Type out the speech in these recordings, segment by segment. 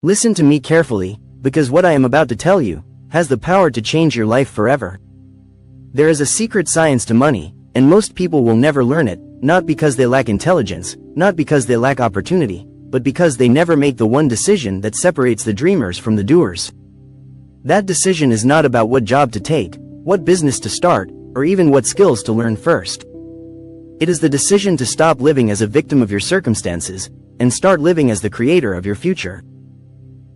Listen to me carefully, because what I am about to tell you has the power to change your life forever. There is a secret science to money, and most people will never learn it, not because they lack intelligence, not because they lack opportunity, but because they never make the one decision that separates the dreamers from the doers. That decision is not about what job to take, what business to start, or even what skills to learn first. It is the decision to stop living as a victim of your circumstances, and start living as the creator of your future.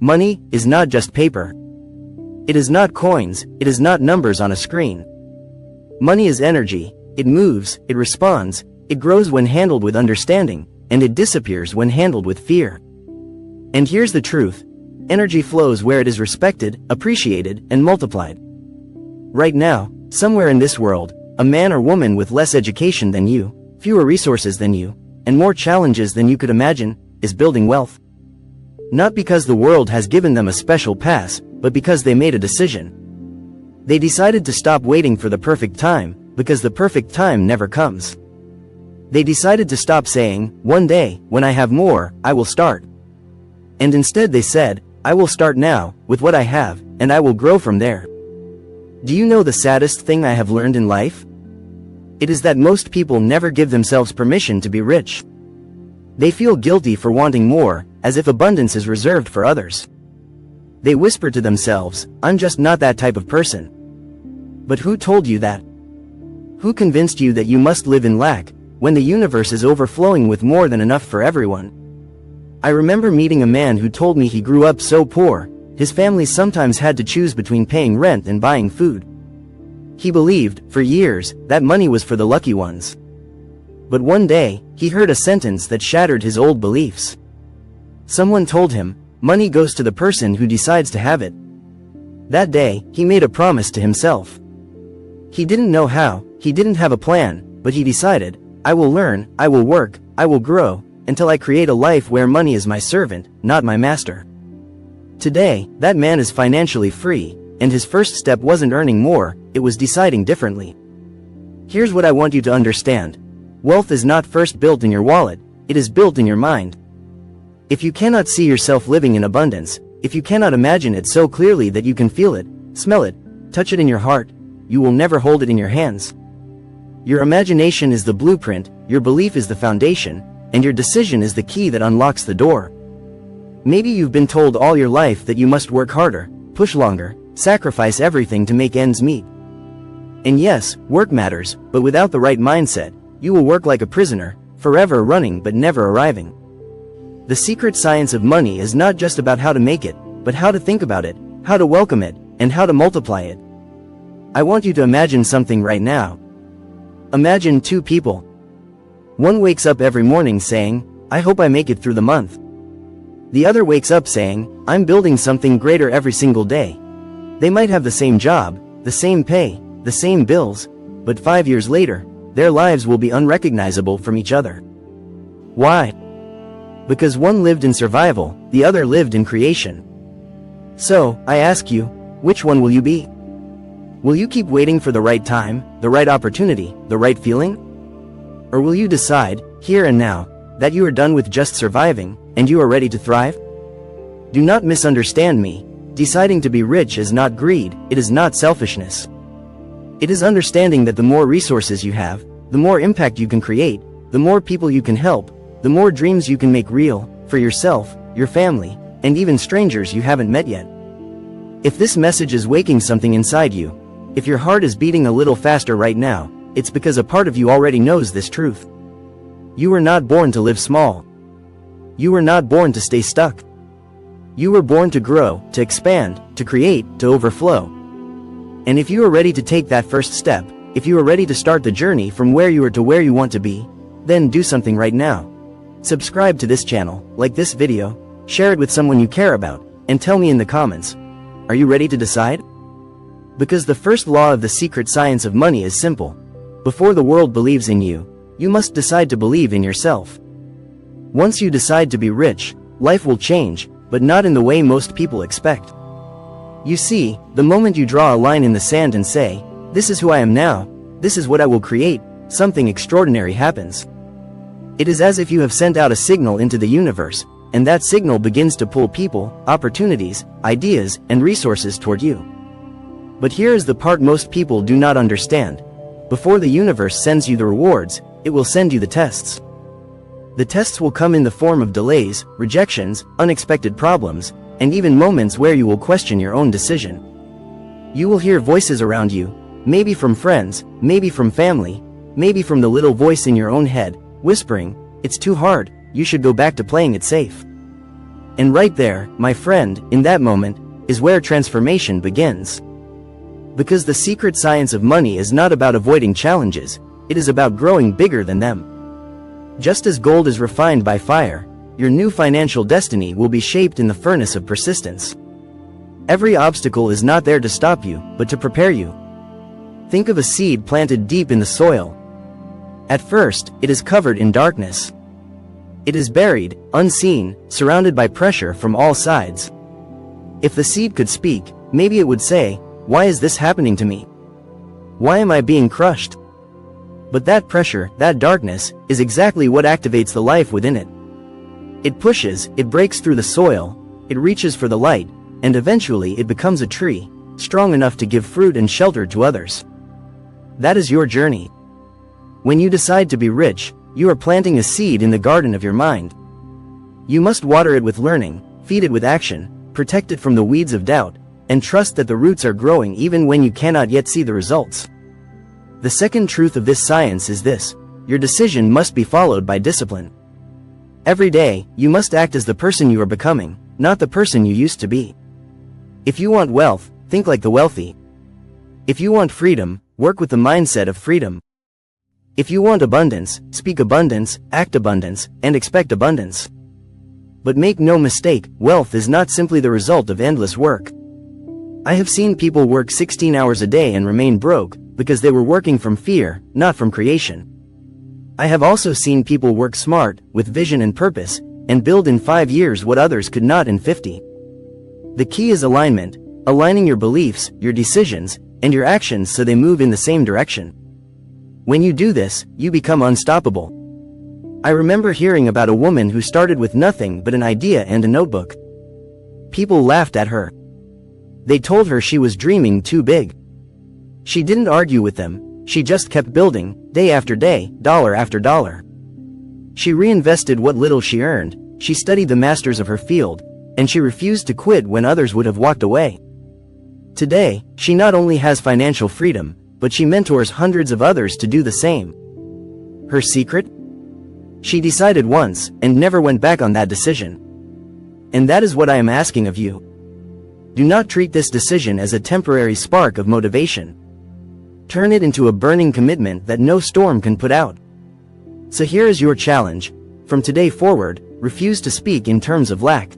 Money is not just paper. It is not coins, it is not numbers on a screen. Money is energy, it moves, it responds, it grows when handled with understanding, and it disappears when handled with fear. And here's the truth. Energy flows where it is respected, appreciated, and multiplied. Right now, somewhere in this world, a man or woman with less education than you, fewer resources than you, and more challenges than you could imagine, is building wealth. Not because the world has given them a special pass, but because they made a decision. They decided to stop waiting for the perfect time, because the perfect time never comes. They decided to stop saying, "One day, when I have more, I will start." And instead they said, "I will start now, with what I have, and I will grow from there." Do you know the saddest thing I have learned in life? It is that most people never give themselves permission to be rich. They feel guilty for wanting more, as if abundance is reserved for others. They whisper to themselves, "I'm just not that type of person." But who told you that? Who convinced you that you must live in lack, when the universe is overflowing with more than enough for everyone? I remember meeting a man who told me he grew up so poor, his family sometimes had to choose between paying rent and buying food. He believed, for years, that money was for the lucky ones. But one day, he heard a sentence that shattered his old beliefs. Someone told him, "Money goes to the person who decides to have it." That day, he made a promise to himself. He didn't know how, he didn't have a plan, but he decided, "I will learn, I will work, I will grow, until I create a life where money is my servant, not my master." Today, that man is financially free, and his first step wasn't earning more, it was deciding differently. Here's what I want you to understand. Wealth is not first built in your wallet, it is built in your mind. If you cannot see yourself living in abundance, if you cannot imagine it so clearly that you can feel it, smell it, touch it in your heart, you will never hold it in your hands. Your imagination is the blueprint, your belief is the foundation, and your decision is the key that unlocks the door. Maybe you've been told all your life that you must work harder, push longer, sacrifice everything to make ends meet. And yes, work matters, but without the right mindset, you will work like a prisoner, forever running but never arriving. The secret science of money is not just about how to make it, but how to think about it, how to welcome it, and how to multiply it. I want you to imagine something right now. Imagine two people. One wakes up every morning saying, "I hope I make it through the month." The other wakes up saying, "I'm building something greater every single day." They might have the same job, the same pay, the same bills, but 5 years later, their lives will be unrecognizable from each other. Why? Because one lived in survival, the other lived in creation. So, I ask you, which one will you be? Will you keep waiting for the right time, the right opportunity, the right feeling? Or will you decide, here and now, that you are done with just surviving, and you are ready to thrive? Do not misunderstand me. Deciding to be rich is not greed, it is not selfishness. It is understanding that the more resources you have, the more impact you can create, the more people you can help, the more dreams you can make real, for yourself, your family, and even strangers you haven't met yet. If this message is waking something inside you, if your heart is beating a little faster right now, it's because a part of you already knows this truth. You were not born to live small. You were not born to stay stuck. You were born to grow, to expand, to create, to overflow. And if you are ready to take that first step, if you are ready to start the journey from where you are to where you want to be, then do something right now. Subscribe to this channel, like this video, share it with someone you care about, and tell me in the comments, are you ready to decide? Because the first law of the secret science of money is simple. Before the world believes in you, you must decide to believe in yourself. Once you decide to be rich, life will change, but not in the way most people expect. You see, the moment you draw a line in the sand and say, "This is who I am now, this is what I will create," something extraordinary happens. It is as if you have sent out a signal into the universe, and that signal begins to pull people, opportunities, ideas, and resources toward you. But here is the part most people do not understand. Before the universe sends you the rewards, it will send you the tests. The tests will come in the form of delays, rejections, unexpected problems, and even moments where you will question your own decision. You will hear voices around you, maybe from friends, maybe from family, maybe from the little voice in your own head, whispering, "It's too hard, you should go back to playing it safe." And right there, my friend, in that moment, is where transformation begins. Because the secret science of money is not about avoiding challenges, it is about growing bigger than them. Just as gold is refined by fire, your new financial destiny will be shaped in the furnace of persistence. Every obstacle is not there to stop you, but to prepare you. Think of a seed planted deep in the soil. At first, it is covered in darkness. It is buried, unseen, surrounded by pressure from all sides. If the seed could speak, maybe it would say, "Why is this happening to me? Why am I being crushed?" But that pressure, that darkness, is exactly what activates the life within it. It pushes, it breaks through the soil, it reaches for the light, and eventually it becomes a tree, strong enough to give fruit and shelter to others. That is your journey. When you decide to be rich, you are planting a seed in the garden of your mind. You must water it with learning, feed it with action, protect it from the weeds of doubt, and trust that the roots are growing even when you cannot yet see the results. The second truth of this science is this: your decision must be followed by discipline. Every day, you must act as the person you are becoming, not the person you used to be. If you want wealth, think like the wealthy. If you want freedom, work with the mindset of freedom. If you want abundance, speak abundance, act abundance, and expect abundance. But make no mistake, wealth is not simply the result of endless work. I have seen people work 16 hours a day and remain broke, because they were working from fear, not from creation. I have also seen people work smart, with vision and purpose, and build in 5 years what others could not in 50. The key is alignment, aligning your beliefs, your decisions, and your actions so they move in the same direction. When you do this, you become unstoppable. I remember hearing about a woman who started with nothing but an idea and a notebook. People laughed at her. They told her she was dreaming too big. She didn't argue with them, she just kept building, day after day, dollar after dollar. She reinvested what little she earned, she studied the masters of her field, and she refused to quit when others would have walked away. Today, she not only has financial freedom, but she mentors hundreds of others to do the same. Her secret? She decided once, and never went back on that decision. And that is what I am asking of you. Do not treat this decision as a temporary spark of motivation. Turn it into a burning commitment that no storm can put out. So here is your challenge. From today forward, refuse to speak in terms of lack.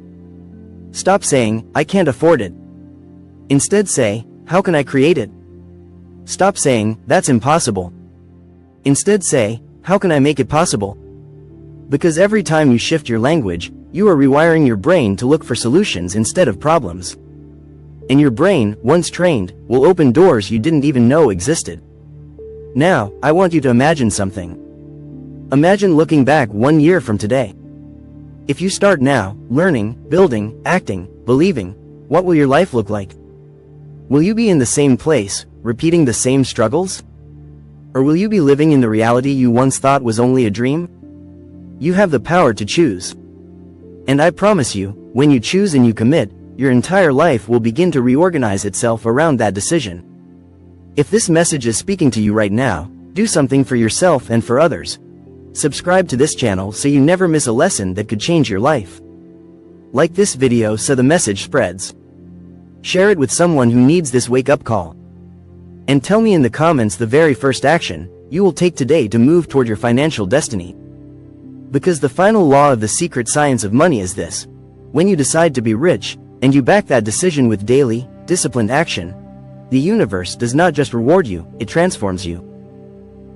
Stop saying, "I can't afford it." Instead say, "How can I create it?" Stop saying, "That's impossible." Instead say, "How can I make it possible?" Because every time you shift your language, you are rewiring your brain to look for solutions instead of problems. And your brain, once trained, will open doors you didn't even know existed. Now, I want you to imagine something. Imagine looking back 1 year from today. If you start now, learning, building, acting, believing, what will your life look like? Will you be in the same place, repeating the same struggles? Or will you be living in the reality you once thought was only a dream? You have the power to choose. And I promise you, when you choose and you commit, your entire life will begin to reorganize itself around that decision. If this message is speaking to you right now, do something for yourself and for others. Subscribe to this channel so you never miss a lesson that could change your life. Like this video so the message spreads. Share it with someone who needs this wake-up call. And tell me in the comments the very first action you will take today to move toward your financial destiny. Because the final law of the secret science of money is this: when you decide to be rich, and you back that decision with daily, disciplined action, the universe does not just reward you, it transforms you.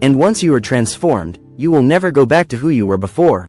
And once you are transformed, you will never go back to who you were before.